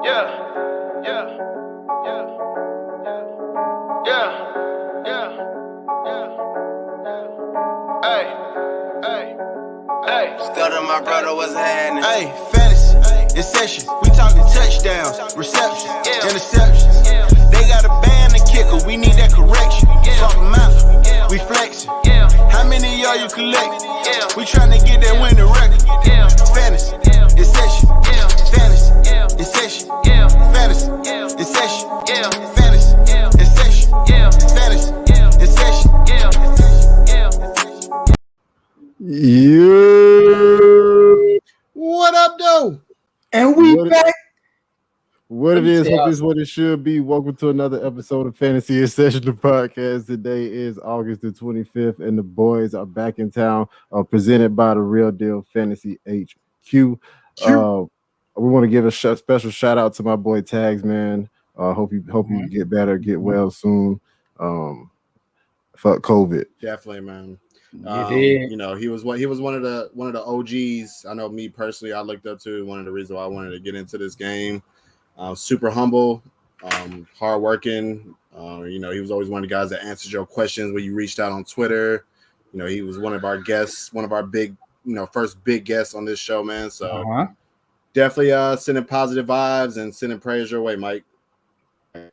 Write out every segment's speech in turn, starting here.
My brother was happening. Hey, fantasy, it's session. We talking touchdowns, receptions, interceptions. They got a band to kicker, we need that correction. Swap them out, we flexing. How many of y'all you collect? We tryna get that winning record. Fantasy, it's session. Fantasy, it's session. Fantasy, it's session. Fantasy, it's session. Fantasy, it's session. What up, though? And we back. What it is, hope is what it should be. Welcome to another episode of Fantasy in Session, the podcast. Today is August the 25th, and the boys are back in town, presented by the Real Deal Fantasy HQ. We want to give a special shout out to my boy Tags, man. Hope you get better, get well soon. Fuck COVID. Definitely, man. You know, he was one of the OGs. I know me personally, I looked up to. One of the reasons why I wanted to get into this game. Super humble, hardworking. You know, he was always one of the guys that answered your questions when you reached out on Twitter. You know, he was one of our guests, one of our big, first big guests on this show, man. So definitely sending positive vibes and sending prayers your way, Mike.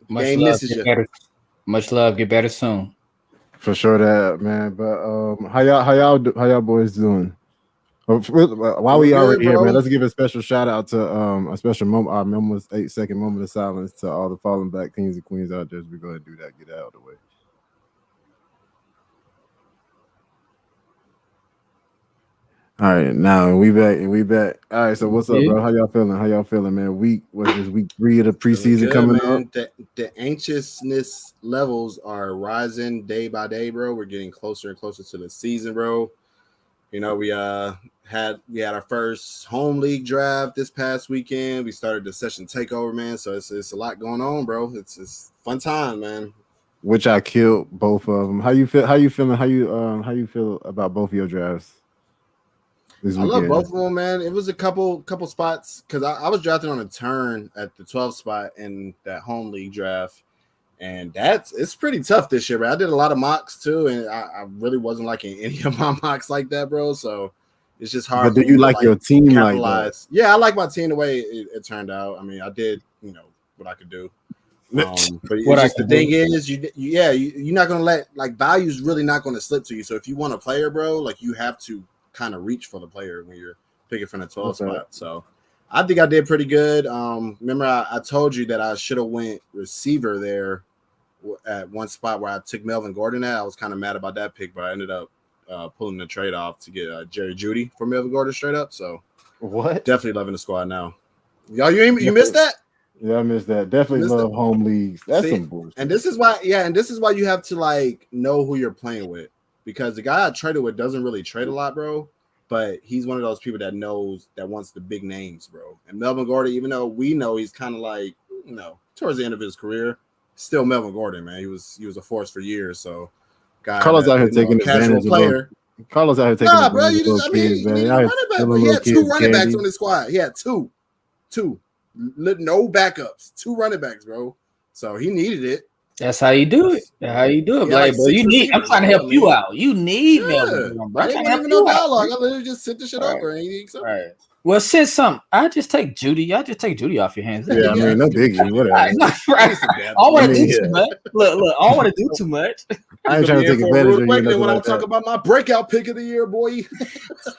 Much love, get better soon. For sure that, man. But how y'all boys doing? While we already here, man, let's give a special shout out to a special moment, our almost 8-second moment of silence to all the fallen black kings and queens out there. As we go ahead and do that, get out of the way. All right, now we back. All right, so what's up, bro? How y'all feeling, man? Week 3 of the preseason coming up. The anxiousness levels are rising day by day, bro. We're getting closer and closer to the season, bro. You know, we had our first home league draft this past weekend. We started the session takeover, man. So it's a lot going on, bro. It's fun time, man. Which I killed both of them. How you feeling? How you feel about both of your drafts? I love both of them, man. It was a couple spots because I was drafted on a turn at the 12th spot in that home league draft, and it's pretty tough this year, bro. I did a lot of mocks too, and I really wasn't liking any of my mocks like that, bro. So it's just hard. But do you like your team like that? Yeah, I like my team the way it turned out. I mean, I did what I could do. But the thing is, you're not gonna let value's really not gonna slip to you. So if you want a player, bro, you have to kind of reach for the player when you're picking from the 12th spot. So I think I did pretty good. Remember I told you that I should have went receiver there at one spot where I took Melvin Gordon at. I was kind of mad about that pick, but I ended up pulling the trade off to get Jerry Jeudy for Melvin Gordon straight up. So what? Definitely loving the squad now. Y'all, you missed that? Yeah, I missed that. Definitely love home leagues. That's some bullshit. And this is why you have to know who you're playing with. Because the guy I traded with doesn't really trade a lot, bro. But he's one of those people that wants the big names, bro. And Melvin Gordon, even though we know he's kind of towards the end of his career, still Melvin Gordon, man. He was a force for years. So, Carlos out here taking advantage of Carlos out here taking advantage of those kids, man. He had two running backs on his squad. He had two, no backups, 2 running backs, bro. So he needed it. That's how you do it. Like, bro, I'm trying to help you out. You need Melvin, bro. I ain't even no dialogue. I literally just sit the shit over. Right. Well, since I just take Judy. I just take Judy off your hands. Yeah, I mean, no biggie. Whatever. Right. I don't want to do too much. Look, I don't want to do too much. I ain't trying to take advantage of you. When I talk about my breakout pick of the year, boy.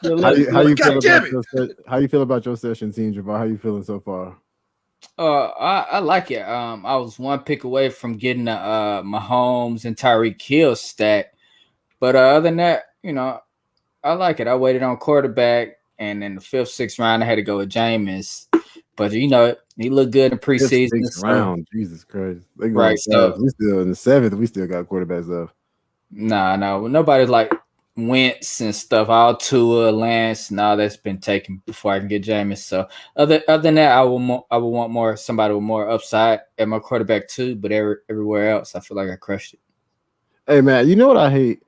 How you feel about your session team, Javon? How you feeling so far? I like it. I was one pick away from getting Mahomes and Tyreek Hill stack, but other than that, I like it. I waited on quarterback, and in the 5th, 6th round, I had to go with Jameis. But he looked good in preseason. 6th round, Jesus Christ! Right, so we still in the 7th. We still got quarterbacks left. Nah, nobody's like Wentz and stuff. All Tua, Lance, and all that's been taken before I can get Jameis. So other than that, I would want somebody with more upside at my quarterback too. But everywhere else, I feel like I crushed it. Hey man, you know what I hate?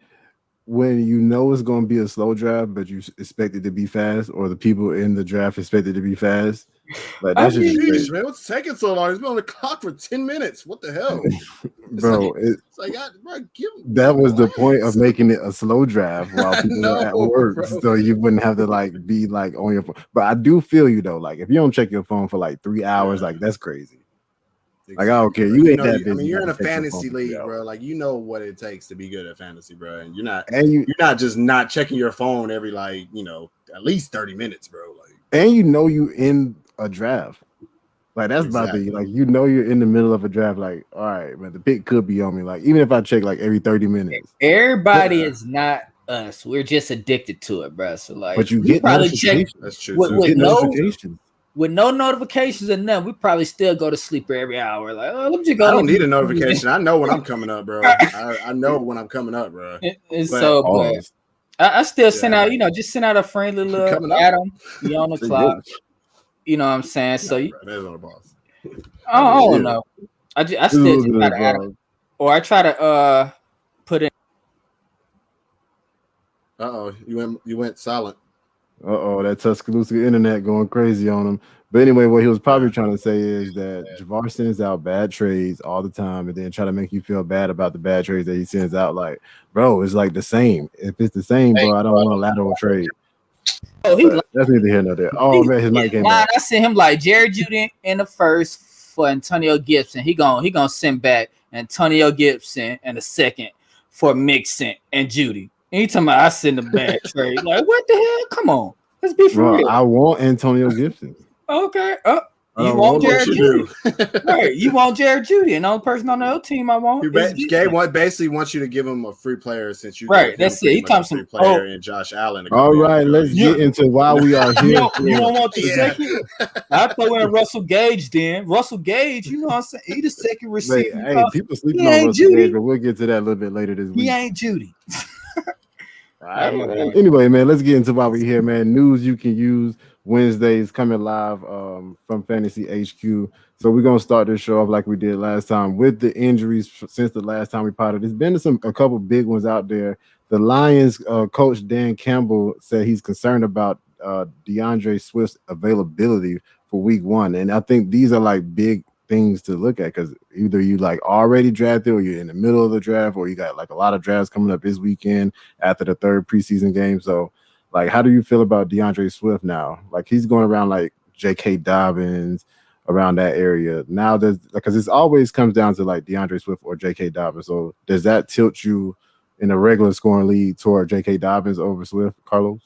When you know it's going to be a slow draft, but you expect it to be fast, or the people in the draft expect it to be fast. Like that's just Jeez, man, what's taking so long? He's been on the clock for 10 minutes. What the hell? Bro, that was the point of making it a slow draft while people were at work, bro. So you wouldn't have to like be like on your phone. But I do feel you though, like if you don't check your phone for like 3 hours, like that's crazy. Exactly. Like I don't care, you ain't that busy. I mean, you're in a fantasy league, bro. Like you know what it takes to be good at fantasy, bro. And you're not just not checking your phone every like at least 30 minutes, bro. Like, and you in a draft. Like that's about to be like you're in the middle of a draft. Like, all right, man, the pick could be on me. Like, even if I check like every 30 minutes. Everybody is not us. We're just addicted to it, bro. So like, but you get notifications. That's true. With notifications. With no notifications and none, we probably still go to sleep every hour. Like, oh, let me just go. I don't need a notification. I know when I'm coming up, bro. I know when I'm coming up, bro. I still send out, just send out a friendly little Adam. You on the clock. You know what I'm saying? So there's no boss. I don't know. I still try to add them, or I try to put in. You went silent. That Tuscaloosa internet going crazy on him. But anyway, what he was probably trying to say is that Jabbar sends out bad trades all the time and then try to make you feel bad about the bad trades that he sends out. Like, bro, it's like the same. If it's the same, bro, I don't want a lateral trade. Oh, that's neither here nor there. Oh man, his mic came back. I sent him like Jerry Jeudy in the first for Antonio Gibson. He gonna send back Antonio Gibson in the second for Mixon and Jeudy. Anytime I send a bad trade, like what the hell? Come on, let's be for real. I want Antonio Gibson. Okay. You want Jared Jeudy. Right. You want Jared Jeudy. And the only person on the other team I want Gabe basically wants you to give him a free player since you that's it. He talks some player and Josh Allen. All right, let's get into why we are here. You don't want the second? I throw in Russell Gage then. Russell Gage, you know what I'm saying? He the second receiver. Hey, people sleeping on Russell Gage, but we'll get to that a little bit later this week. He ain't Jeudy. Anyway, man, let's get into why we're here, man. News you can use. Wednesdays coming live from Fantasy HQ. So we're gonna start this show off like we did last time with the injuries since the last time we potted. There's been a couple big ones out there. The Lions coach Dan Campbell said he's concerned about DeAndre Swift's availability for week 1. And I think these are like big things to look at because either you like already drafted or you're in the middle of the draft or you got like a lot of drafts coming up this weekend after the 3rd preseason game. So like, how do you feel about DeAndre Swift now? Like, he's going around like J.K. Dobbins, around that area. Now, because it always comes down to like DeAndre Swift or J.K. Dobbins. So, does that tilt you in a regular scoring league toward J.K. Dobbins over Swift, Carlos?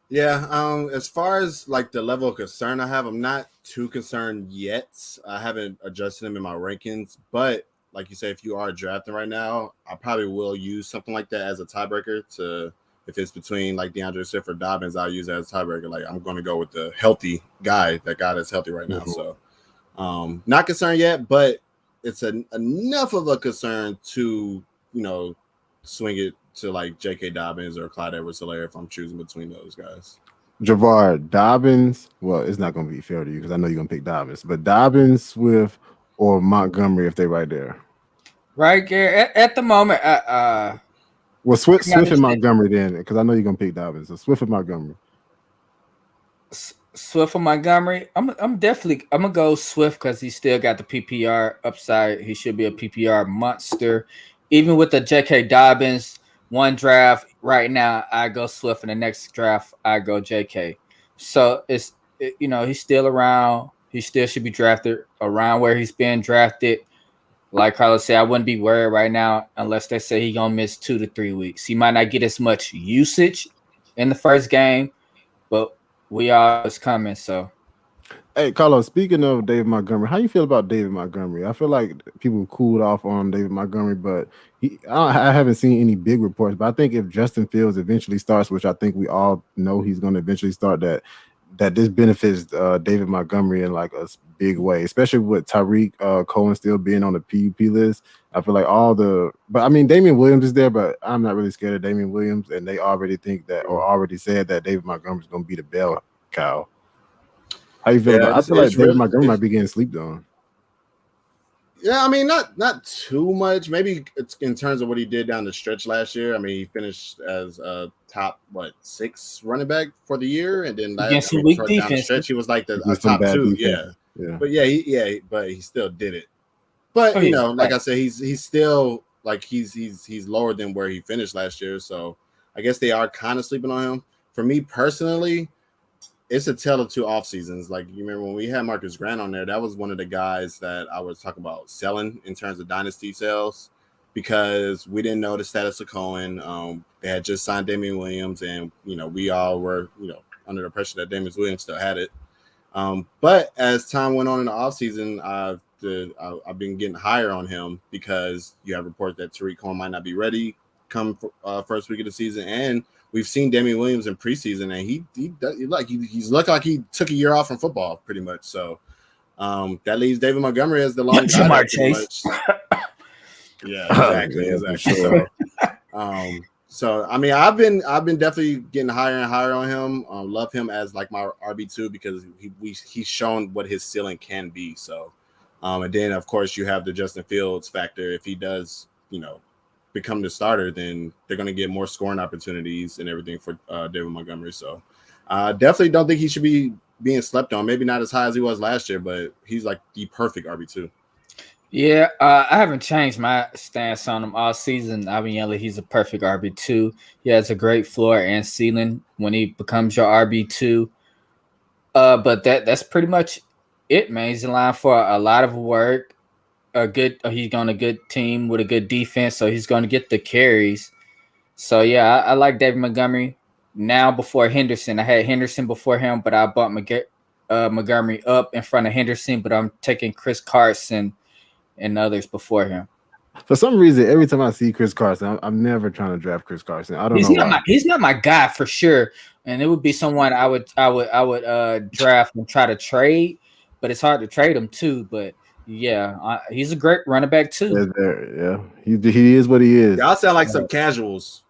Yeah. As far as like the level of concern I have, I'm not too concerned yet. I haven't adjusted him in my rankings, but like you say, if you are drafting right now, I probably will use something like that as a tiebreaker to. If it's between like DeAndre Swift or Dobbins, I'll use that as a tiebreaker. Like I'm going to go with the healthy guy, that guy that's healthy right now. Mm-hmm. So not concerned yet, but it's enough of a concern to, swing it to like J.K. Dobbins or Clyde Edwards-Helaire if I'm choosing between those guys. Javar, Dobbins, well, it's not going to be fair to you because I know you're going to pick Dobbins, but Dobbins, Swift, or Montgomery if they're right there. Right there. At the moment, well, Swift and Montgomery then, because I know you're gonna pick Dobbins. So Swift and Montgomery. Swift and Montgomery. I'm gonna go Swift because he still got the PPR upside. He should be a PPR monster. Even with the J.K. Dobbins one draft right now, I go Swift. In the next draft, I go J.K. So he's still around. He still should be drafted around where he's been drafted. Like Carlos said, I wouldn't be worried right now unless they say he's going to miss 2 to 3 weeks. He might not get as much usage in the first game, but we are coming, so. Hey, Carlos, speaking of David Montgomery, how you feel about David Montgomery? I feel like people cooled off on David Montgomery, but I haven't seen any big reports. But I think if Justin Fields eventually starts, which I think we all know he's going to eventually start, that this benefits David Montgomery in like a big way, especially with Tyreek Cohen still being on the PUP list. I feel like but I mean, Damian Williams is there, but I'm not really scared of Damian Williams, and they already think that or already said that David Montgomery is going to be the bell cow. How you feel about? I feel like David Montgomery might be getting sleeped on. Yeah, I mean, not too much. Maybe it's in terms of what he did down the stretch last year. I mean, he finished as a top 6 running back for the year, and then against some weak down the defense. stretch he was like a some top bad 2. defense. Yeah. But but he still did it. But like I said, he's still like he's lower than where he finished last year. So I guess they are kind of sleeping on him. For me personally, it's a tale of two off seasons. Like, you remember when we had Marcus Grant on there, that was one of the guys that I was talking about selling in terms of dynasty sales, because we didn't know the status of Cohen. They had just signed Damian Williams, and we all were under the pressure that Damian Williams still had it. But as time went on in the offseason, I've been getting higher on him, because you have reports that Tariq Cohen might not be ready come first week of the season, and we've seen Damian Williams in preseason, and he's looked like he took a year off from football pretty much. So that leaves David Montgomery as the long Jamar Chase. Yeah, exactly. Sure. So I mean, I've been definitely getting higher and higher on him. Love him as like my RB2, because he's shown what his ceiling can be. So and then of course you have the Justin Fields factor. If he does, become the starter, then they're going to get more scoring opportunities and everything for David Montgomery. So definitely don't think he should be being slept on. Maybe not as high as he was last year, but he's like the perfect RB2. Yeah, I haven't changed my stance on him all season. I've been yelling he's a perfect RB2. He has a great floor and ceiling when he becomes your RB2. But that's pretty much it, man. He's in line for a lot of work. He's on a good team with a good defense, so he's going to get the carries. So yeah, I like David Montgomery now before Henderson. I had Henderson before him, but I bought Montgomery up in front of Henderson. But I'm taking Chris Carson and others before him. For some reason, every time I see Chris Carson, I'm never trying to draft Chris Carson. I don't know. He's not my guy for sure, and it would be someone I would draft and try to trade, but it's hard to trade him too. But yeah, he's a great running back too. Yeah, he is what he is. Y'all sound like some casuals.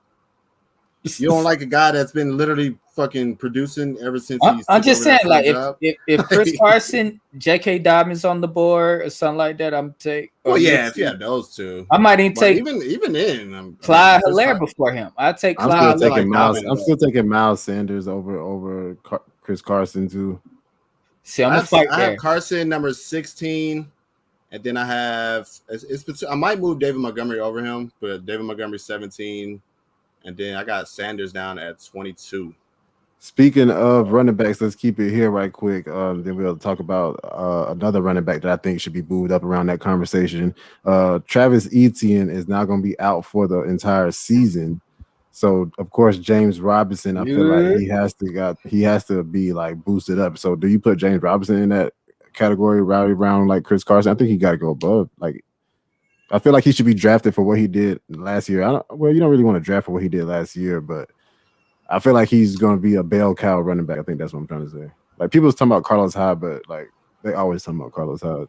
You don't like a guy that's been literally fucking producing ever since he's. I'm just saying, like, if Chris Carson, J.K. Dobbins on the board or something like that, I'm take. Well, yeah, if you had those two, I might even take even then. Clyde Hilaire before him. I take Clyde. I'm still taking Miles Sanders over Chris Carson too. See, I have Carson number 16. And then I have I might move David Montgomery over him, but David Montgomery 17, and then I got Sanders down at 22. Speaking of running backs, let's keep it here right quick. Then we'll talk about another running back that I think should be moved up around that conversation. Travis Etienne is now going to be out for the entire season. So of course James Robinson, I feel like he has to be like boosted up. So do you put James Robinson in that category right around like Chris Carson? I think he got to go above. Like, I feel like he should be drafted for what he did last year. You don't really want to draft for what he did last year, but I feel like he's going to be a bell cow running back. I think that's what I'm trying to say. Like, people was talking about Carlos Hyde, but like they always talking about Carlos Hyde.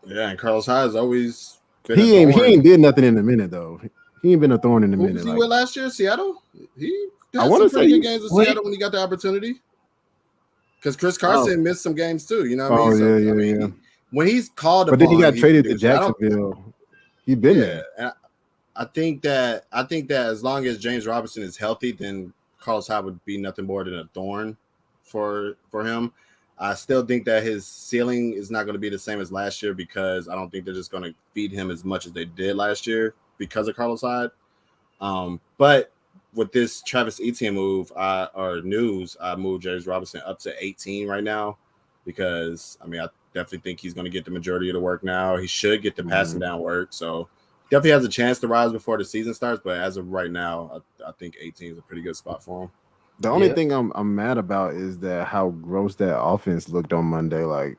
Yeah, and Carlos Hyde has always been he ain't did nothing in a minute though. He ain't been a thorn in a minute. Was he with last year, Seattle? He I want to say good games in Seattle when he got the opportunity. Because Chris Carson missed some games too, you know what I mean? Yeah. When he's called upon, but then he got traded to Jacksonville. He's been there. And I think that as long as James Robinson is healthy, then Carlos Hyde would be nothing more than a thorn for him. I still think that his ceiling is not going to be the same as last year, because I don't think they're just going to feed him as much as they did last year because of Carlos Hyde. But with this Travis Etienne move or news, I moved James Robinson up to 18 right now, because I definitely think he's going to get the majority of the work now. He should get the passing down work, so definitely has a chance to rise before the season starts. But as of right now, I think 18 is a pretty good spot for him. The only thing I'm mad about is that how gross that offense looked on Monday. Like,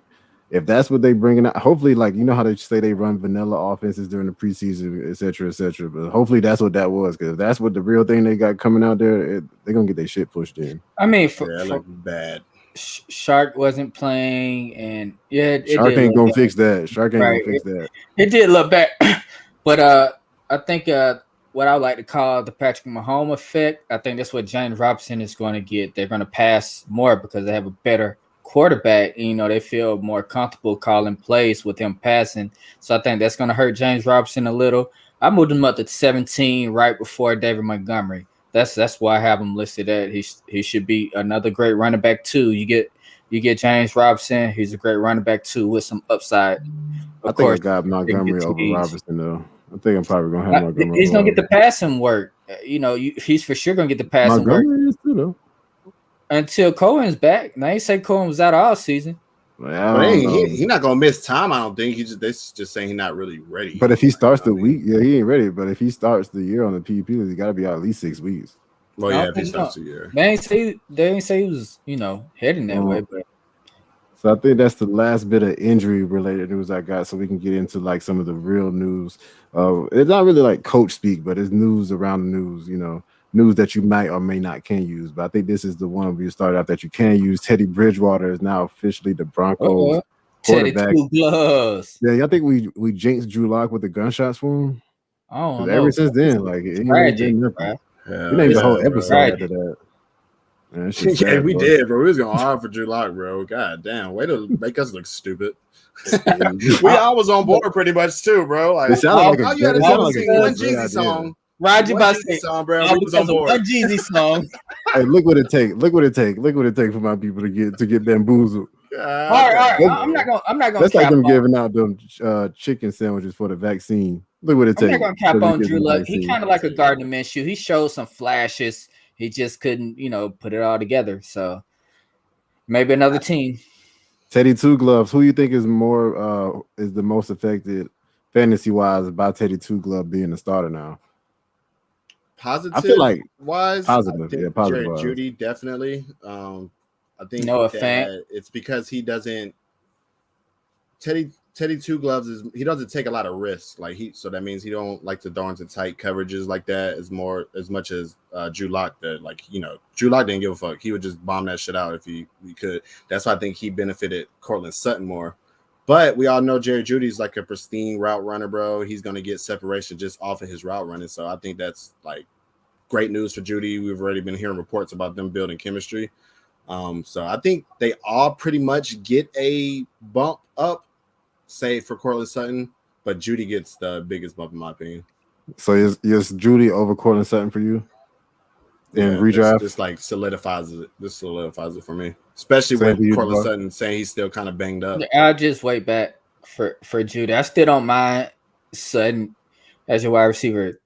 if that's what they bringing out, hopefully, like, you know how they say they run vanilla offenses during the preseason, et cetera, et cetera. But hopefully that's what that was, because if that's what the real thing they got coming out there, they're going to get their shit pushed in. I mean, look bad. Shark wasn't playing, and Shark ain't going to fix that. Shark ain't going to fix that. It did look bad. But I think what I would like to call the Patrick Mahomes effect, I think that's what James Robinson is going to get. They're going to pass more because they have a better quarterback. You know, they feel more comfortable calling plays with him passing. So I think that's going to hurt James Robinson a little. I moved him up to 17 right before David Montgomery. That's why I have him listed at. He should be another great running back too. You get James Robinson. He's a great running back too with some upside. I think I got Montgomery over Robinson though. I think I'm probably gonna have Montgomery. He's gonna get the passing work. You know, he's for sure gonna get the passing work. Montgomery is too though. Until Cohen's back. Now, they say Cohen was out all season. He's not gonna miss time. I don't think. This just saying he's not really ready. But if he starts the week, he ain't ready. But if he starts the year on the PUP, he got to be out at least 6 weeks. Well, yeah, if he starts the year, they ain't say he was heading that way. But so I think that's the last bit of injury related news I got. So we can get into like some of the real news. It's not really like coach speak, but it's news around the news. News that you might or may not can use, but I think this is the one we started out that you can use. Teddy Bridgewater is now officially the Broncos quarterback. Teddy 2 gloves. Yeah, I think we jinxed Drew Lock with the gunshots for him. Oh, ever since then, like it ain't really been nothing. We named the whole episode after that. Man, yeah, we did, bro. We was going hard for Drew Lock, bro. God damn, way to make us look stupid. We all was on board pretty much too, bro. Like, all you had to do was sing one Jeezy song. Roger about to say song, bro. We was on board. One Jeezy song. Hey, look what it take. Look what it take for my people to get bamboozled. All right. I'm not gonna. That's like them giving out them chicken sandwiches for the vaccine. Look what it takes. I'm not gonna cap on Drew Luck. He kind of like a Gardner Minshew. He showed some flashes. He just couldn't, put it all together. So maybe another team. Teddy 2 gloves. Who you think is the most affected fantasy wise by Teddy 2 glove being the starter now? Positive, I feel like wise, positive. Yeah, positive. Jared Judy definitely. I think it's because he doesn't. Teddy 2 gloves he doesn't take a lot of risks. So that means he don't like to throw into tight coverages like that as much as Drew Lock did. Drew Lock didn't give a fuck. He would just bomb that shit out if he could. That's why I think he benefited Cortland Sutton more. But we all know Jerry Judy's like a pristine route runner, bro. He's going to get separation just off of his route running. So I think that's like great news for Judy. We've already been hearing reports about them building chemistry. So I think they all pretty much get a bump up, save for Cortland Sutton. But Judy gets the biggest bump in my opinion. So is Judy over Cortland Sutton for you? In redraft? This like solidifies it. This solidifies it for me. Especially with Cortland Sutton saying he's still kind of banged up. I'll just wait back for Judy. I still don't mind Sutton as your wide receiver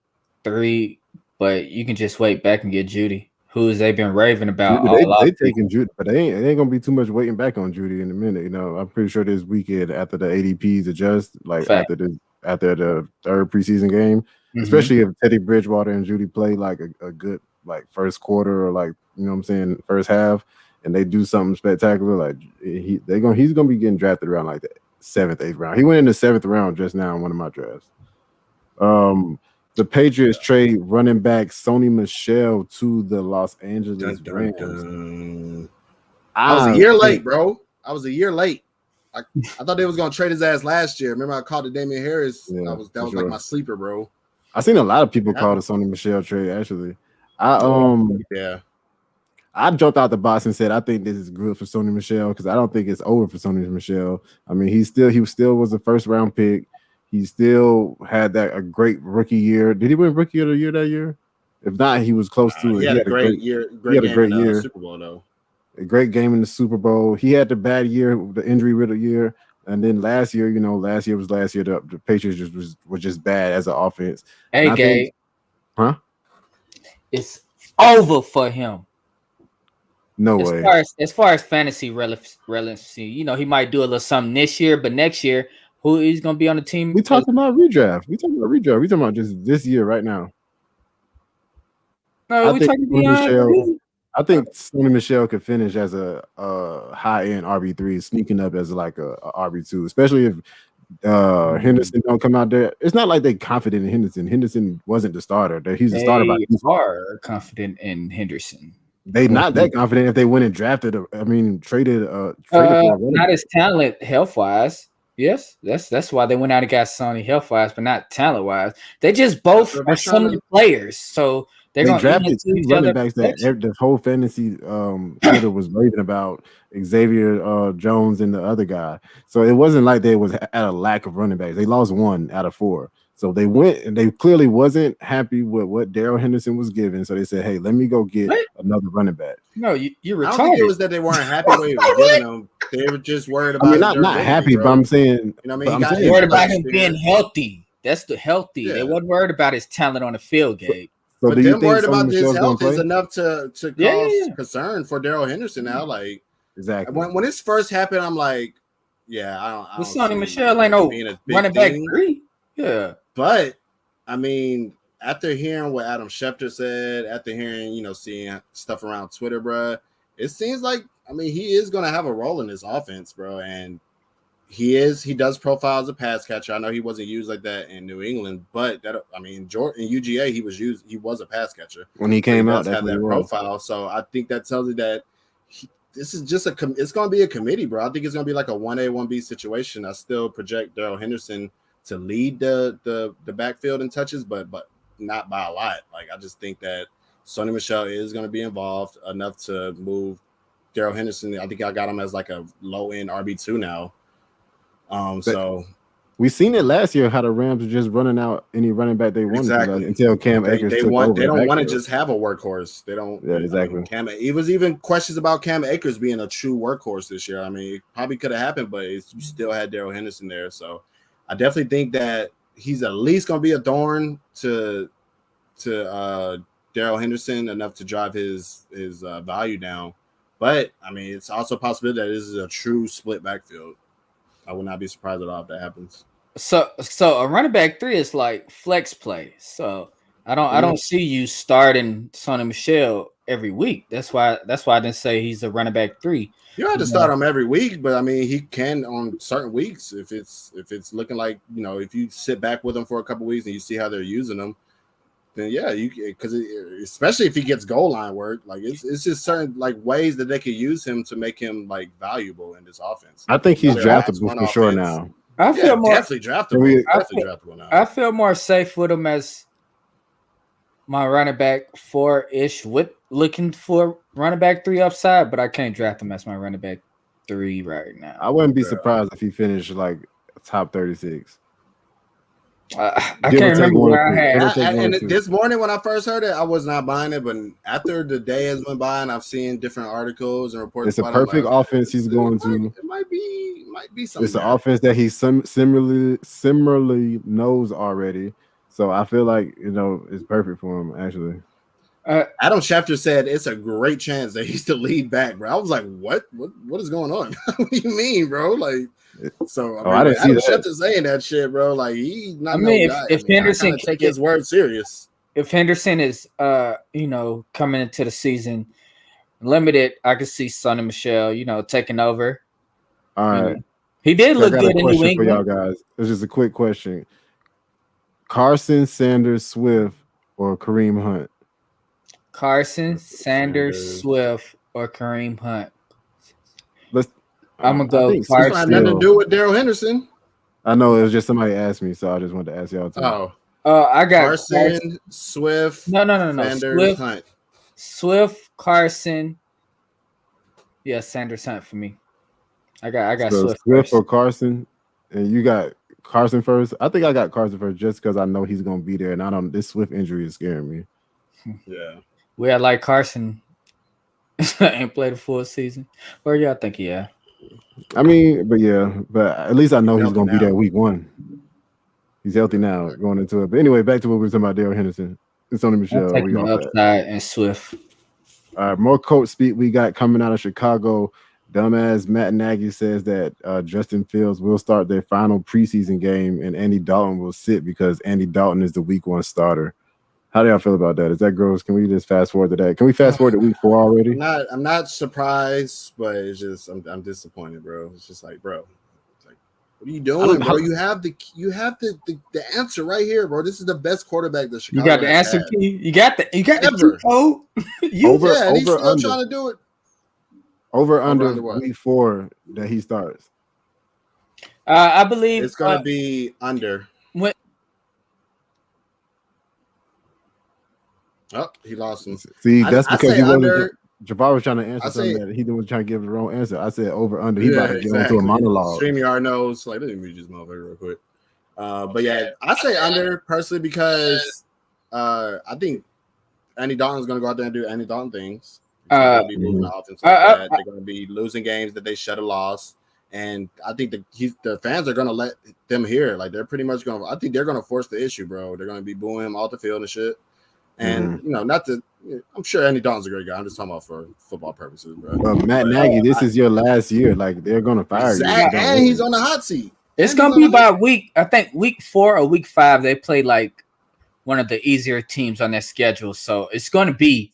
3, but you can just wait back and get Judy, who's they've been raving about. They taking Judy, but they ain't gonna be too much waiting back on Judy in a minute. I'm pretty sure this weekend after the ADPs adjust, after the third preseason game, especially if Teddy Bridgewater and Judy play like a good like first quarter or first half, and they do something spectacular, like he's gonna be getting drafted around like the 7th, 8th round. He went in the 7th round just now in one of my drafts. The Patriots trade running back Sony Michel to the Los Angeles Rams. I was a year late, bro. I was a year late. I thought they was gonna trade his ass last year. Remember I called it Damian Harris. Yeah, that was like my sleeper, bro. I seen a lot of people call the Sony Michel trade actually. I jumped out the box and said I think this is good for Sony Michel because I don't think it's over for Sony Michel. I mean, he still was a first round pick. He still had a great rookie year. Did he win Rookie of the Year that year? If not, he was close to it. He had a great year. He had a great year. Super Bowl though. A great game in the Super Bowl. He had the bad year, the injury-riddled year, and then last year. The Patriots was just bad as an offense. Hey, Gabe. It's over for him. No way. As far as fantasy relevancy, he might do a little something this year, but next year, who is going to be on the team? We talking about redraft. We talking about just this year right now. No, I think Sony Michel could finish as a high-end RB3, sneaking up as like a RB2, especially if Henderson don't come out there. It's not like they confident in Henderson. Henderson wasn't the starter. He's the starter. They are confident in Henderson. They not that confident if they went and drafted. Traded for not as talent health wise. Yes, that's why they went out and got Sony health wise, but not talent wise. They just both are similar players. So They drafted 2 running backs that the whole fantasy Twitter was raving about, Xavier Jones and the other guy. So it wasn't like they was at a lack of running backs. They lost 1 out of 4. So they went and they clearly wasn't happy with what Darrell Henderson was given. So they said, "Hey, let me go get another running back." No, you're retarded. I don't think it was that they weren't happy with what he was giving them. They were just worried about. I mean, not happy, but I'm saying, you know, what I mean, he got worried about him being healthy. That's the healthy. Yeah. They wasn't worried about his talent on the field, Gabe. So but them worried about his health is enough to cause concern for Darrell Henderson now. Like, exactly. When this first happened, I'm like, yeah, I don't Sonny Michel ain't no running back 3. Yeah. But, I mean, after hearing what Adam Schefter said, after hearing, seeing stuff around Twitter, bro, it seems like, I mean, he is going to have a role in this offense, bro. And he does profile as a pass catcher. I know he wasn't used like that in New England, but Jordan in UGA, he was a pass catcher when he came out. That's that profile. So I think that tells you that this is just it's going to be a committee, bro. I think it's going to be like a 1A, 1B situation. I still project Darrell Henderson to lead the backfield in touches, but not by a lot. Like, I just think that Sonny Michel is going to be involved enough to move Darrell Henderson. I think I got him as like a low end RB2 now. So we seen it last year how the Rams were just running out any running back they wanted until Cam Akers took over. They don't want to just have a workhorse. They don't. Yeah, exactly. It was even questions about Cam Akers being a true workhorse this year. I mean, it probably could have happened, but you still had Darrell Henderson there. So I definitely think that he's at least going to be a thorn to Darrell Henderson enough to drive his value down. But I mean, it's also a possibility that this is a true split backfield. I would not be surprised at all if that happens. So a running back 3 is like flex play. So I don't see you starting Sonny Michel every week. That's why I didn't say he's a running back 3. You don't have to start him every week, but I mean, he can on certain weeks if it's looking like, if you sit back with him for a couple weeks and you see how they're using him, then yeah, because especially if he gets goal line work, like it's just certain like ways that they could use him to make him like valuable in this offense. I think he's draftable for sure now. I feel more definitely draftable. Draftable now. I feel more safe with him as my running back 4-ish with looking for running back 3 upside, but I can't draft him as my running back 3 right now. I wouldn't be surprised if he finished like top 36. I can't remember what I had. And this morning when I first heard it, I was not buying it. But after the day has been by and I've seen different articles and reports, it's a perfect offense he's going to. It might be something. It's an offense that he similarly knows already. So I feel like it's perfect for him actually. Adam Schefter said it's a great chance that he's the lead back, bro. I was like, what is going on? What do you mean, bro? Like. So I didn't see Schefter saying that shit, bro. Like he's not. If Henderson take his word serious. If Henderson is, coming into the season limited, I could see Sonny Michel, taking over. All right, he did look good in New England. For y'all guys, it's just a quick question: Carson, Sanders, Swift, or Kareem Hunt? Carson, Sanders, Swift, or Kareem Hunt. I'm gonna go. It had nothing to do with Darrell Henderson. I know it was just somebody asked me, so I just wanted to ask y'all too. I got Carson, Swift. No. Sanders, Hunt. Swift, Carson. Yeah, Sanders, Hunt for me. I got Swift or Carson, and you got Carson first. I think I got Carson first just because I know he's gonna be there, and this Swift injury is scaring me. Yeah, I like Carson. Ain't played a full season, or I think yeah. I mean, but at least I know he's gonna be there week 1. He's healthy now going into it. But anyway, back to what we were talking about, Darrell Henderson and Sonny Michel. We upside and Swift. All right, more coach speak we got coming out of Chicago. Dumbass Matt Nagy says that Justin Fields will start their final preseason game and Andy Dalton will sit because Andy Dalton is the week 1 starter. How do y'all feel about that? Is that gross? Can we just fast forward to that? Can we fast forward to week 4 already? I'm not surprised, but it's just I'm disappointed, bro. It's just like, bro, what are you doing, bro? You have the answer right here, bro. This is the best quarterback that Chicago. You got the answer key. You got the code. And he's still trying to do it. Over under week 4 that he starts. I believe it's going to be under. Oh, he lost him. See, that's because he wasn't. Javar was trying to answer something that he was trying to give the wrong answer. I said over under. He about to get into a monologue. StreamYard knows. Like, let me mute this motherfucker real quick. But yeah, I say under personally because I think Andy Dalton's going to go out there and do Andy Dalton things. They're going to be moving the offense like that. They're going to be losing games that they should have lost. And I think the fans are going to let them hear. Like, they're pretty much going to – I think they're going to force the issue, bro. They're going to be booing him off the field and shit. And, you know, I'm sure Andy Dalton's a great guy. I'm just talking about for football purposes, bro. Matt Nagy, this is your last year. Like, they're going to fire you. And he's on the hot seat. It's going to be by week 4 or week 5. They play, like, one of the easier teams on their schedule. So it's going to be.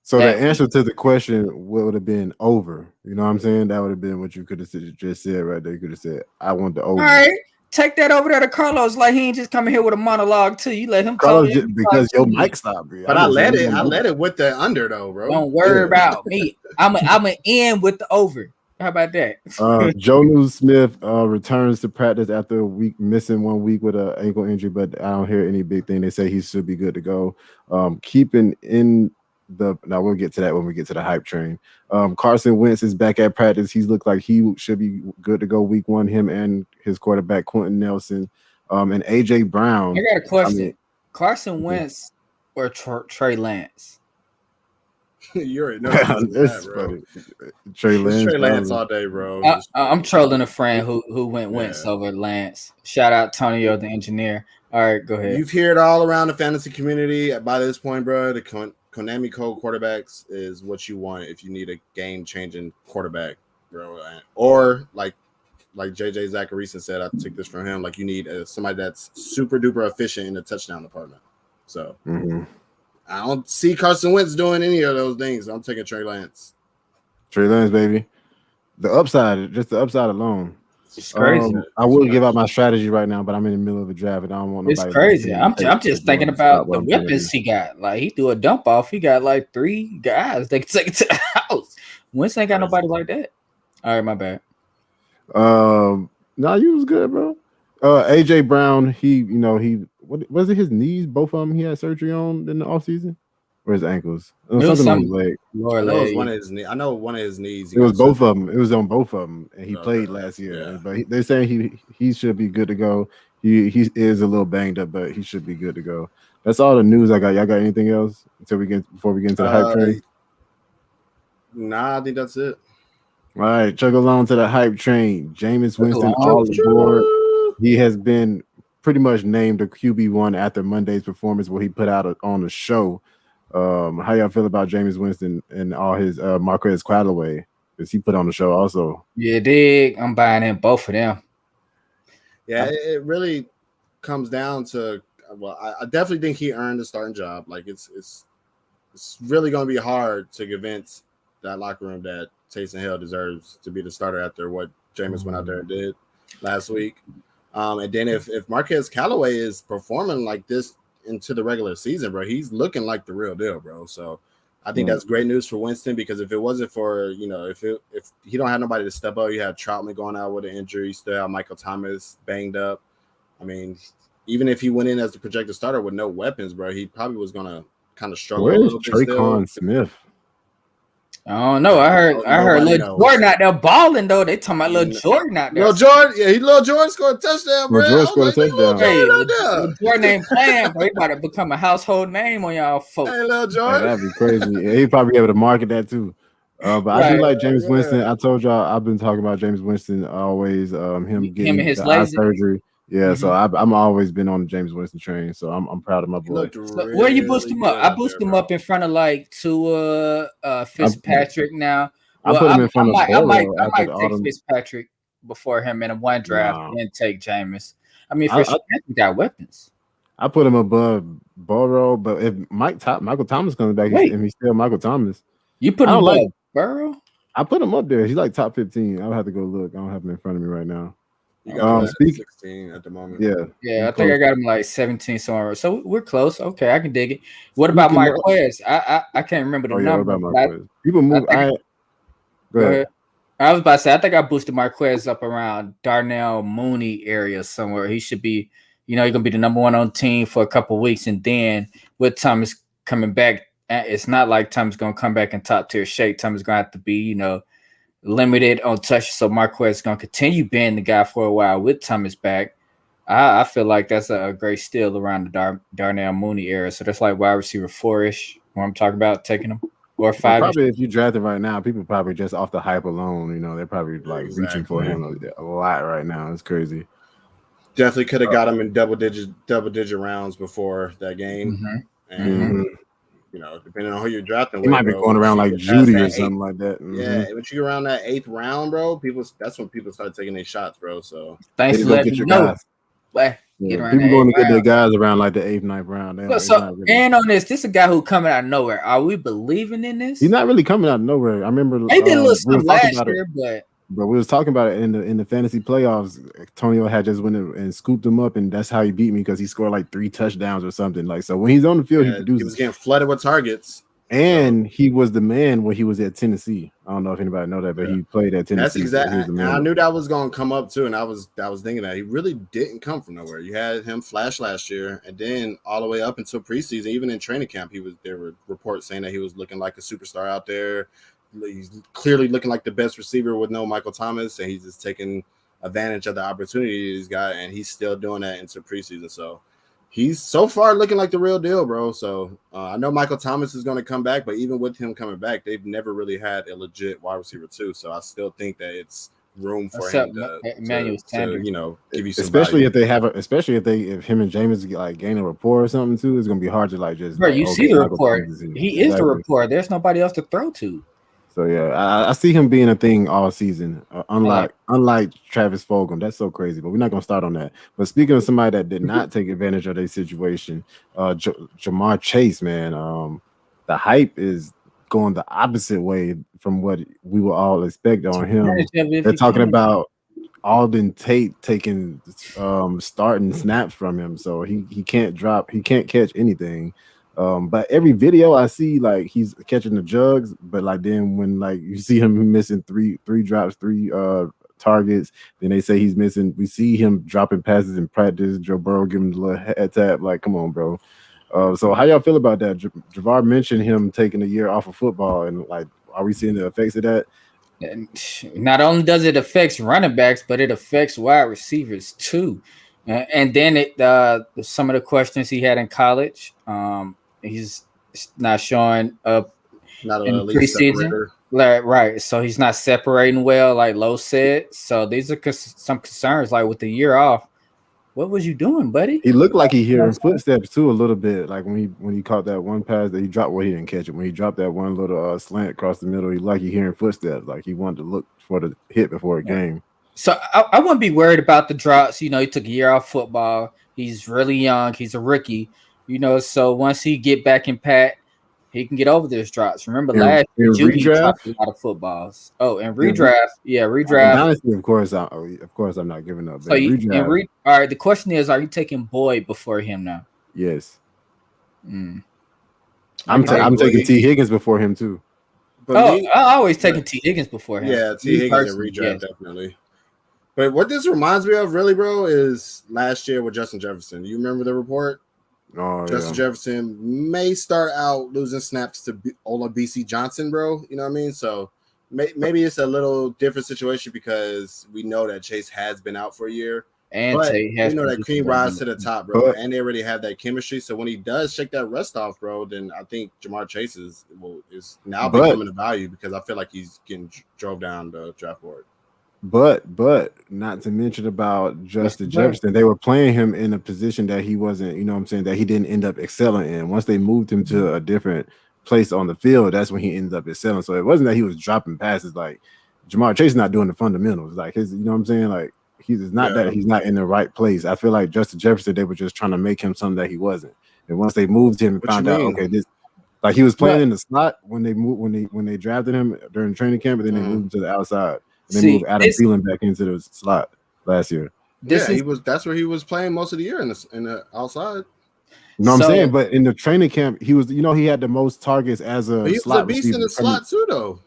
So the answer to the question would have been over. You know what I'm saying? That would have been what you could have just said right there. You could have said, I want the over. All right. Take that over there to Carlos. Like, he ain't just coming here with a monologue too. You let him Carlos because your mic stopped, bro. But I let it with the under though, bro. Don't worry about me. I'm an end with the over. How about that? Jonnu Smith returns to practice after missing 1 week with an ankle injury, but I don't hear any big thing. They say he should be good to go. Keeping in now we'll get to that when we get to the hype train. Carson Wentz is back at practice. He's looked like he should be good to go week 1. Him and his quarterback Quentin Nelson, and AJ Brown. I got a question: Carson Wentz or Trey Lance? You already know that, bro. Trey Lance all day, bro. I'm trolling a friend who went Wentz over Lance. Shout out Tonio, the engineer. All right, go ahead. You've heard all around the fantasy community by this point, bro. The Konami code quarterbacks is what you want if you need a game-changing quarterback, bro. Or like JJ Zacharyson said, I took this from him. Like, you need somebody that's super duper efficient in the touchdown department. So I don't see Carson Wentz doing any of those things. I'm taking Trey Lance. Trey Lance, baby. The upside, just the upside alone. It's crazy. I will give out my strategy right now, but I'm in the middle of a draft and I don't want nobody. It's crazy. I'm just thinking about the weapons he got. Like, he threw a dump off. He got like 3 guys they can take it to the house. Wentz ain't got nobody like that. All right, my bad. No, you was good, bro. AJ Brown, what was it? His knees, both of them, he had surgery on in the offseason, or his ankles. Something on his leg. Lower leg. It was one of his knees. I know one of his knees. It was both of them. It was on both of them, and he played last year. Yeah. But they're saying he should be good to go. He is a little banged up, but he should be good to go. That's all the news I got. Y'all got anything else before we get into the hype train? Nah, I think that's it. All right, chug along to the hype train. Jameis Winston all aboard. He has been pretty much named a QB1 after Monday's performance where he put out on the show. How y'all feel about Jameis Winston and all his Marquez Callaway? Because he put on the show also. Yeah, dig. I'm buying in both of them. Yeah, it really comes down to, well, I definitely think he earned the starting job. Like, it's really going to be hard to convince that locker room that Taysom Hill deserves to be the starter after what Jameis went out there and did last week. And then if Marquez Callaway is performing like this into the regular season, bro, he's looking like the real deal, bro. So I think that's great news for Winston, because if it wasn't for, if he don't have nobody to step up, you have Troutman going out with an injury, you still have Michael Thomas banged up. I mean, even if he went in as the projected starter with no weapons, bro, he probably was gonna kind of struggle. Where is Traquan Smith? I don't know. I heard Lil Jordan out there balling though. They talking about Lil Jordan out there. Lil Jordan scored a touchdown, bro. Lil Jordan scored a touchdown. Hey, Lil Jordan ain't playing, bro. He about to become a household name on y'all folks. Hey, Lil Jordan. That'd be crazy. Yeah, he'd probably be able to market that too. But I do like Jameis Winston. I told y'all I've been talking about Jameis Winston always. Him getting his eye surgery. Yeah, so I'm always been on the Jameis Winston train. So I'm proud of my boy. So where you boost him up? I boost him up in front of like Tua, Fitzpatrick now. I put him in front of I might take Fitzpatrick before him in a one draft and take Jameis. I mean, Fitzpatrick got weapons. I put him above Burrow, but if Michael Thomas comes back and he's still Michael Thomas, you put him above Burrow? I put him up there. He's like top 15. I'll have to go look. I don't have him in front of me right now. You got 16 at the moment. Yeah, I think I got him like 17 somewhere. So we're close. Okay, I can dig it. What about Marquez? I can't remember the number. What about people move. Go ahead. I was about to say, I think I boosted Marquez up around Darnell Mooney area somewhere. He should be, he's gonna be the number 1 on team for a couple of weeks, and then with Thomas coming back. It's not like Thomas going to come back in top tier shape. Thomas going to have to be, limited on touches. So Marquez is going to continue being the guy for a while with Thomas back. I feel like that's a great steal around the Darnell Mooney era. So that's like wide receiver 4-ish, what I'm talking about, taking him. Or 5. Probably if you draft it right now, people probably just off the hype alone, they're probably like reaching for him a lot right now. It's crazy. Definitely could have got him in double digit rounds before that game. And depending on who you're drafting, he might be going around like Judy or something like that. Yeah, once you go around that 8th round, bro, that's when people start taking their shots, bro. So thanks for letting me know. People going to get their guys around like the 8th, 9th round. And on this is a guy who coming out of nowhere. Are we believing in this? He's not really coming out of nowhere. I remember they did a little stuff last year, but we was talking about it in the fantasy playoffs. Antonio had just went and scooped him up, and that's how he beat me because he scored like 3 touchdowns or something. Like, so when he's on the field, he produces. He was getting flooded with targets. And he was the man when he was at Tennessee. I don't know if anybody know that, but he played at Tennessee. That's exactly. I knew that was going to come up too, and I was thinking that he really didn't come from nowhere. You had him flash last year, and then all the way up until preseason, even in training camp, there were reports saying that he was looking like a superstar out there. He's clearly looking like the best receiver with no Michael Thomas, and he's just taking advantage of the opportunity he's got, and he's still doing that into preseason. So he's so far looking like the real deal, bro. So I know Michael Thomas is going to come back, but even with him coming back, they've never really had a legit wide receiver too. So I still think that it's room for him to give you some especially value. if him and James like gain a rapport or something too. It's going to be hard to like just. Bro, you see the rapport. He is the rapport. There's nobody else to throw to. So yeah, I see him being a thing all season. Unlike Travis Fulgham, that's so crazy. But we're not gonna start on that. But speaking of somebody that did not take advantage of their situation, Jamar Chase, man, the hype is going the opposite way from what we will all expect on him. They're talking about Alden Tate taking starting snaps from him, so he can't catch anything. But every video I see, like he's catching the jugs, but like then when like you see him missing three drops, 3 targets, then they say he's missing. We see him dropping passes in practice. Joe Burrow giving him a little head tap. Like, come on, bro. So how y'all feel about that? Javar mentioned him taking a year off of football, and like, are we seeing the effects of that? And not only does it affect running backs, but it affects wide receivers too. And then some of the questions he had in college. He's not showing up in preseason. Right. So he's not separating well, like Lowe said. So these are some concerns. Like with the year off, what was you doing, buddy? He looked like he hearing footsteps too a little bit. Like when he caught that one pass that he dropped, he didn't catch it. When he dropped that one little slant across the middle, he like he hearing footsteps. Like he wanted to look for the hit before a game. So I wouldn't be worried about the drops. He took a year off football. He's really young. He's a rookie. So once he get back in pat, he can get over those drops. Remember last year, Judy dropped a lot of footballs. Oh, and redraft, redraft. Honestly, of course, I'm not giving up. So all right. The question is, are you taking Boyd before him now? Yes. I'm taking T. Higgins before him too. But I always taking T. Higgins before him. Yeah, T. Higgins and redraft definitely. But what this reminds me of, really, bro, is last year with Justin Jefferson. Do you remember the report? Oh, Justin Jefferson may start out losing snaps to Ola B.C. Johnson, bro. You know what I mean? So maybe it's a little different situation because we know that Chase has been out for a year. And but that cream rise to the top, bro. And they already have that chemistry. So when he does shake that rust off, bro, then I think Jamar Chase is now becoming a value because I feel like he's getting drove down the draft board. But not to mention about Justin Jefferson, they were playing him in a position that he wasn't, that he didn't end up excelling in. Once they moved him to a different place on the field, that's when he ended up excelling. So it wasn't that he was dropping passes. Like Jamar Chase is not doing the fundamentals. Like his, like he's not that he's not in the right place. I feel like Justin Jefferson, they were just trying to make him something that he wasn't. And once they moved him and found out, okay, this. Like he was playing in the slot when they drafted him during training camp, and then they moved him to the outside. And they moved Adam Thielen back into the slot last year. That's where he was playing most of the year in the outside. You know what I'm saying? But in the training camp, he was, he had the most targets as a slot receiver. He was a beast in the slot too, though.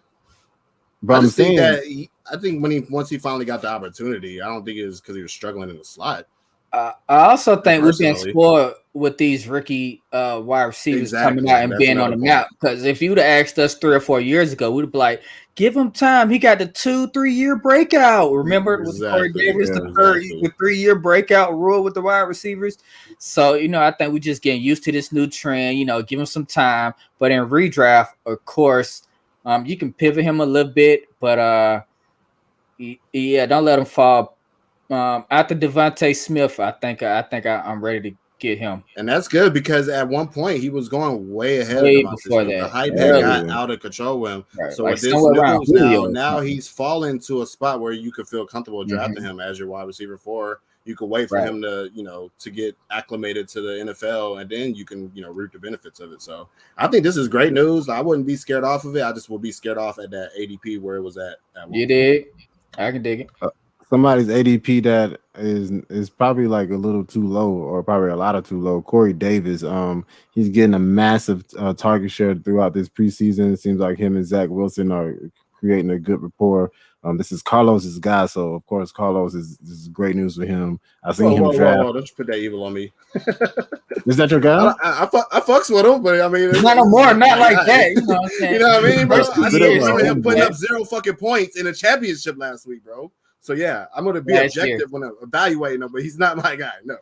But I'm saying I think once he finally got the opportunity, I don't think it was because he was struggling in the slot. I also think we've been spoiled with these rookie wide receivers coming out and being on the map. Because if you'd have asked us 3 or 4 years ago, we'd be like, give him time. He got the 2-3 year breakout. Remember with Corey Davis, the 3-year breakout rule with the wide receivers. So, I think we're just getting used to this new trend, give him some time. But in redraft, of course, you can pivot him a little bit, but don't let him fall. After Devontae Smith, I think I'm ready to get him, and that's good because at one point he was going way ahead of before that. The hype had got out of control with him. Right. So with this news now he's fallen to a spot where you could feel comfortable drafting him as your wide receiver 4. You could wait for him to to get acclimated to the NFL, and then you can reap the benefits of it. So I think this is great news. I wouldn't be scared off of it. I just would be scared off at that ADP where it was at you did. I can dig it. Somebody's ADP that is probably like a little too low, or probably a lot of too low. Corey Davis, he's getting a massive target share throughout this preseason. It seems like him and Zach Wilson are creating a good rapport. This is Carlos's guy, so of course Carlos this is great news for him. I've seen him draft. Don't you put that evil on me? Is that your guy? I fucks with him, but I mean, not no more, not like that. You know what I'm saying? You know what I mean, bro? I saw him putting up 0 fucking points in a championship last week, bro. So yeah, I'm gonna be objective when I'm evaluating him, but he's not my guy. No,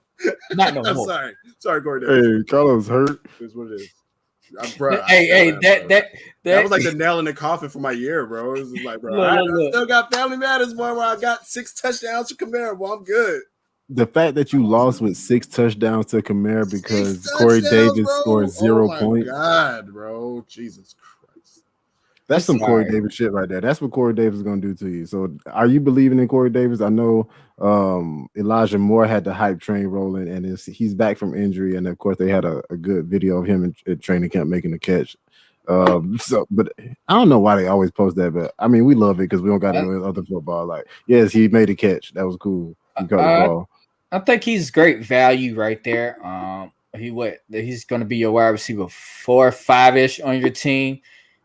not no I'm more. Sorry, Corey Davis. Hey, Carlos hurt. Is what it is. That was like the nail in the coffin for my year, bro. It was like, bro, I still got Family Matters, boy, where I got 6 touchdowns to Kamara. Well, I'm good. The fact that you lost with 6 touchdowns to Kamara because Corey Davis scored 0 points. God, bro, Jesus Christ. That's some Corey Davis shit right there. That's what Corey Davis is going to do to you. So are you believing in Corey Davis? I know Elijah Moore had the hype train rolling, and he's back from injury. And, of course, they had a good video of him at training camp making the catch. But I don't know why they always post that. But, I mean, we love it because we don't got any other football. Like, yes, he made a catch. That was cool. He caught the ball. I think he's great value right there. He's going to be your wide receiver 4 or 5-ish on your team.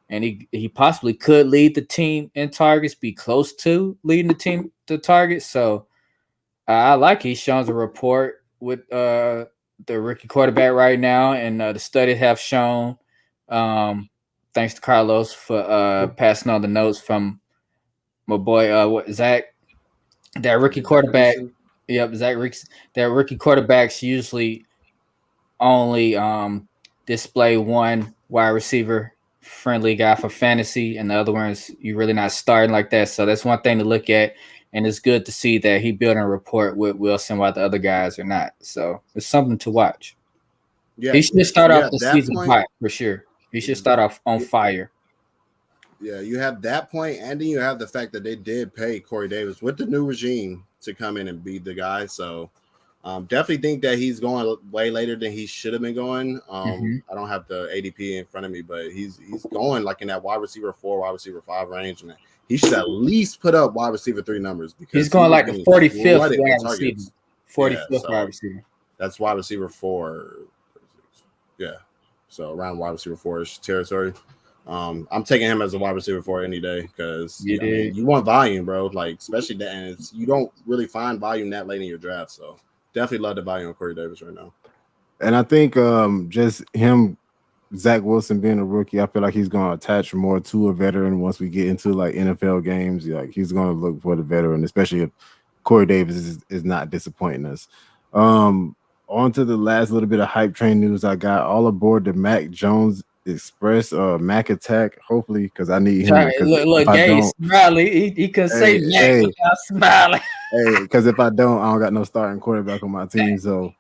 And he possibly could lead the team in targets, be close to leading the team to targets. So I like he's showing a report with the rookie quarterback right now, and the studies have shown. Thanks to Carlos for passing on the notes from my boy Zach. That rookie quarterback, Zach. That rookie quarterbacks usually only display one wide receiver friendly guy for fantasy, and the other ones you're really not starting like that. So that's one thing to look at, and it's good to see that he building a rapport with Wilson while the other guys are not. So it's something to watch. Yeah, he should start off the season hot for sure. He should start off on fire. Yeah, you have that point, and then you have the fact that they did pay Corey Davis with the new regime to come in and be the guy. So definitely think that he's going way later than he should have been going. I don't have the ADP in front of me, but he's going like in that wide receiver 4, wide receiver 5 range, and he should at least put up wide receiver 3 numbers because he's going like the 45th wide receiver. 45th wide receiver. That's wide receiver 4. Yeah, so around wide receiver 4-ish territory. I'm taking him as a wide receiver 4 any day because you want volume, bro. Like especially that, and you don't really find volume that late in your draft, so. Definitely love the value on Corey Davis right now. And I think just him, Zach Wilson being a rookie, I feel like he's going to attach more to a veteran once we get into like NFL games. Like he's going to look for the veteran, especially if Corey Davis is not disappointing us. On to the last little bit of hype train news I got. All aboard the Mac Jones Express Mac attack, hopefully, because I need him. Look, Gay Smiley, he could say Mac without smiling. Hey, because if I don't got no starting quarterback on my team. So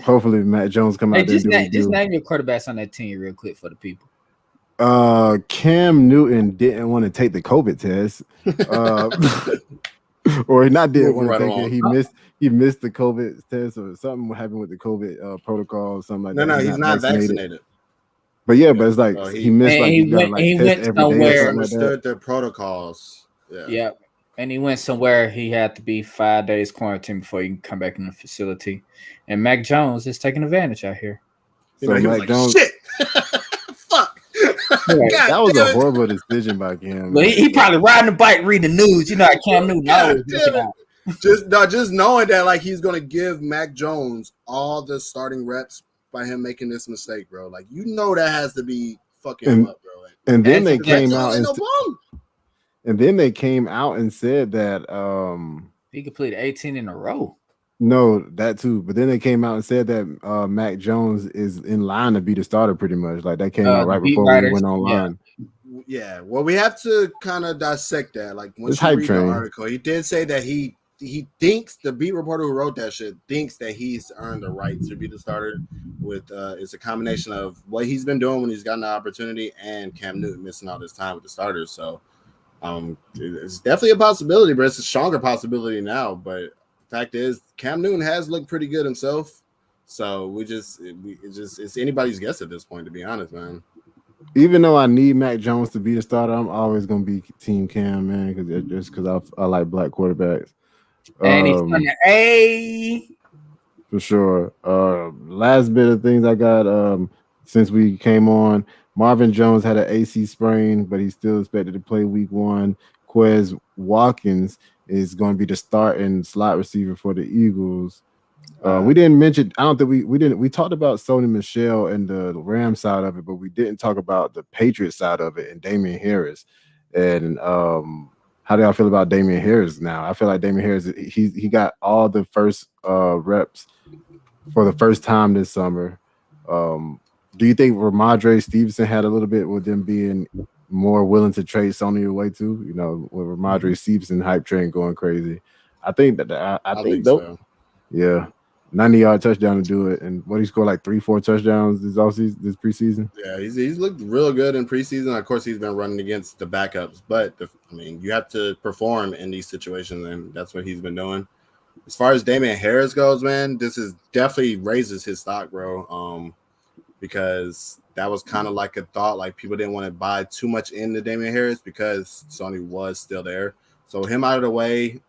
hopefully Matt Jones come out there. Just name your quarterbacks on that team real quick for the people. Cam Newton didn't want to take the COVID test. Or he not didn't want to take it. He missed the COVID test, or something happened with the COVID protocol, something like that. No, he's not vaccinated. But yeah, but it's like he missed. Like he went somewhere. Understood their protocols. Yeah, and he went somewhere. He had to be 5 days quarantine before he can come back in the facility. And Mac Jones is taking advantage out here. So Mac Jones, shit. Fuck. Yeah, that was a horrible decision by Cam. But he probably riding the bike, reading the news. You know, Cam Newton always looking out. just knowing that like he's gonna give Mac Jones all the starting reps by him making this mistake, bro. Like that has to be fucking him up, bro. And then they came out and then they came out and said that he completed 18 in a row. No, that too. But then they came out and said that Mac Jones is in line to be the starter pretty much. Like that came out right before we went online. Yeah. Well, we have to kind of dissect that. Like once you read the article, he did say that he thinks the beat reporter who wrote that shit thinks that he's earned the right to be the starter. With it's a combination of what he's been doing when he's gotten the opportunity and Cam Newton missing all this time with the starters. So it's definitely a possibility, but it's a stronger possibility now. But fact is, Cam Newton has looked pretty good himself, so it's anybody's guess at this point, to be honest, man. Even though I need Mac Jones to be the starter, I'm always gonna be Team Cam, man, because I like black quarterbacks. And he's on the A for sure. Last bit of things I got since we came on. Marvin Jones had an AC sprain, but he's still expected to play week 1. Quez Watkins is going to be the starting slot receiver for the Eagles. We didn't mention. I don't think we didn't. We talked about Sony Michel and the Rams side of it, but we didn't talk about the Patriots side of it and Damian Harris. And how do y'all feel about Damian Harris now? I feel like Damian Harris, he got all the first reps for the first time this summer. Do you think Ramondre Stevenson had a little bit with them being more willing to trade Sony away too? You know, with Ramondre Stevenson hype train going crazy. I think I think so. Yeah. 90-yard touchdown to do it, and what he scored like 3-4 touchdowns this preseason. Yeah, he's looked real good in preseason. Of course, he's been running against the backups, but you have to perform in these situations, and that's what he's been doing. As far as Damian Harris goes, man, this is definitely raises his stock, bro. Because that was kind of like a thought, like people didn't want to buy too much into Damian Harris because Sony was still there. So him out of the way,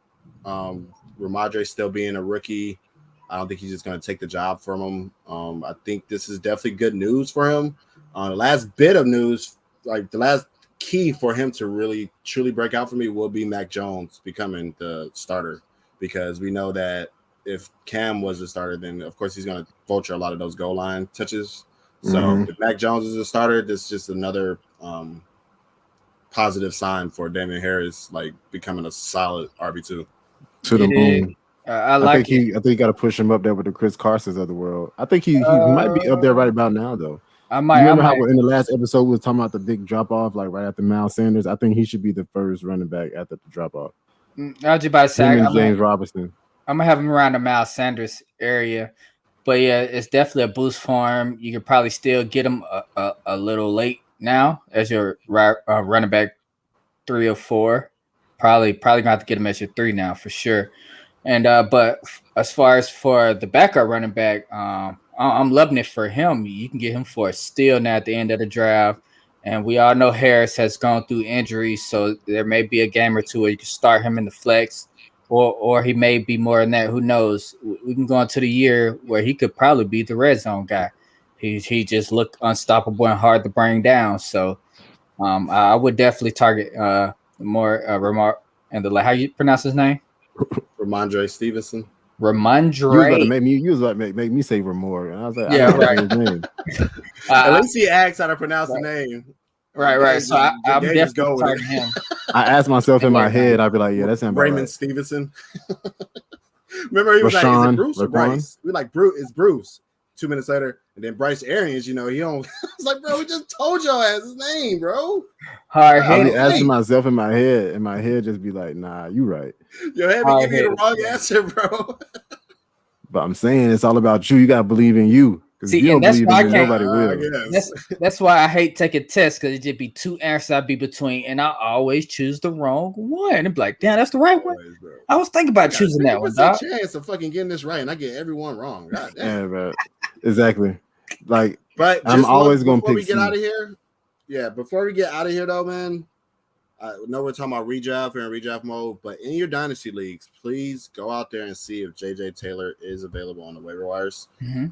Ramondre still being a rookie. I don't think he's just going to take the job from him. I think this is definitely good news for him. The last bit of news, like the last key for him to really truly break out for me will be Mac Jones becoming the starter, because we know that if Cam was the starter, then of course he's going to vulture a lot of those goal line touches. So if Mac Jones is a starter, this is just another positive sign for Damian Harris, like becoming a solid RB2. To the moon. I think he got to push him up there with the Chris Carsons of the world. I think he might be up there right about now, though. Remember how in the last episode we were talking about the big drop off, like right after Miles Sanders? I think he should be the first running back after the drop off. I was about to say James Robinson. I'm gonna have him around the Miles Sanders area, but yeah, it's definitely a boost for him. You could probably still get him a little late now as your running back 3 or 4. Probably gonna have to get him as your 3 now for sure. And but as far as for the backup running back, I'm loving it for him. You can get him for a steal now at the end of the draft. And we all know Harris has gone through injuries, so there may be a game or two where you can start him in the flex, or he may be more than that. Who knows? We can go into the year where he could probably be the red zone guy. He just looked unstoppable and hard to bring down. So I would definitely target more Remark and how you pronounce his name? Ramondre Stevenson. Ramondre. You was about to make me say Ramor. And I was like, yeah, right. His name. At least he asked how to pronounce the name. Right. So I'm definitely targeting him. I asked myself in my head, I'd be like, yeah, that's him. Raymond Stevenson. Remember, he was like, is it Bruce or Bryce? We like, Bruce. It's Bruce. 2 minutes later, and then Bryce Arians, he don't. It's like, bro, we just told your ass his name, bro. I'll be asking myself in my head, just be like, nah, you right. Your head be giving you the wrong answer, bro. But I'm saying it's all about you. You gotta believe in you. Because if you don't believe in you, nobody will. That's why I hate taking tests, because it just be 2 answers I'd be between, and I always choose the wrong one. And be like, damn, that's the right one. I was thinking about choosing that one. Dog. Chance of fucking getting this right, and I get everyone wrong. God damn. Yeah, bro. Exactly. Like, but I'm always gonna pick. Before we get out of here, before we get out of here, though, man. I know we're talking about redraft and redraft mode, but in your dynasty leagues, please go out there and see if JJ Taylor is available on the waiver wires.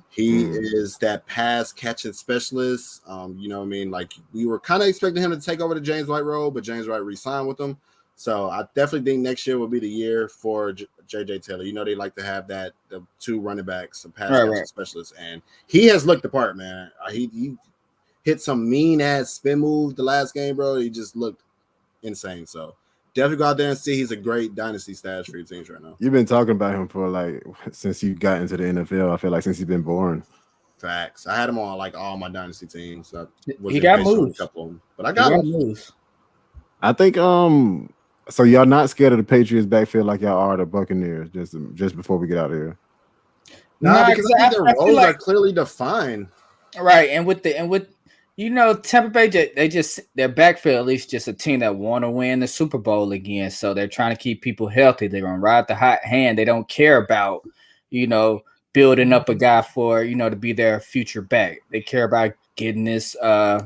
He is that pass catching specialist. You know what I mean? Like, we were kind of expecting him to take over the James White role, but James White re-signed with him. So I definitely think next year will be the year for J.J. Taylor. You know they like to have the two running backs, some pass right. specialists, and he has looked the part, man. He hit some mean ass spin move the last game, bro. He just looked insane. So definitely go out there and see. He's a great dynasty stash for your teams right now. You've been talking about him for like since you got into the NFL. I feel like since he's been born. Facts. I had him on like all my dynasty teams. He got moves, a couple of them, but I got him. Moves. I think so y'all not scared of the Patriots backfield like y'all are the Buccaneers just before we get out of here. Nah, because I think their roles are clearly defined. Right, and with Tampa Bay, their backfield at least just a team that want to win the Super Bowl again. So they're trying to keep people healthy. They're gonna ride the hot hand. They don't care about building up a guy for to be their future back. They care about getting this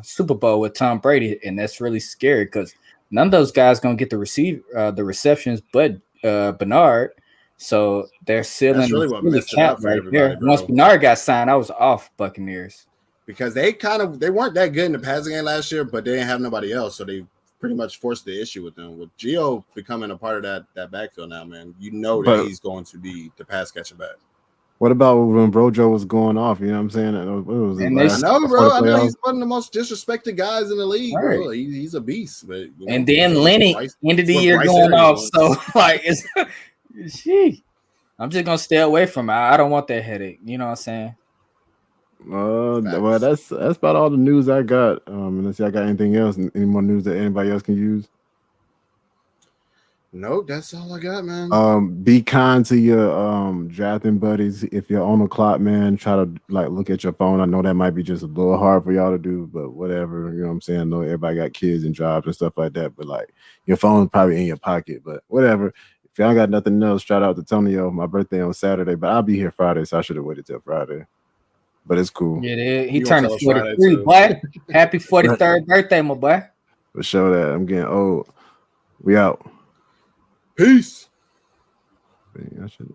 Super Bowl with Tom Brady, and that's really scary because none of those guys gonna get the receptions, but Bernard. So they're sealing. That's really what messed it up for everybody, there. bro. Once Bernard got signed, I was off Buccaneers. Because they weren't that good in the passing game last year, but they didn't have nobody else, so they pretty much forced the issue with them. With Gio becoming a part of that backfield now, man, that he's going to be the pass catcher back. What about when Brojo was going off? You know what I'm saying? I know, bro. I know he's one of the most disrespected guys in the league, right. Bro. He's a beast. But and then Lenny end of the year going off, so like it's I'm just gonna stay away from it. I don't want that headache. You know what I'm saying? Well, that's about all the news I got. Unless y'all got anything else, any more news that anybody else can use. Nope, that's all I got, man. Be kind to your drafting buddies. If you're on the clock, man, try to look at your phone. I know that might be just a little hard for y'all to do, but whatever. You know what I'm saying? I know everybody got kids and jobs and stuff like that, but your phone's probably in your pocket. But whatever. If y'all got nothing else, shout out to Tonio. My birthday on Saturday, but I'll be here Friday, so I should have waited till Friday. But it's cool. Yeah, he turned 43, boy. Happy 43rd birthday, my boy. For sure that I'm getting old. We out. Peace. I should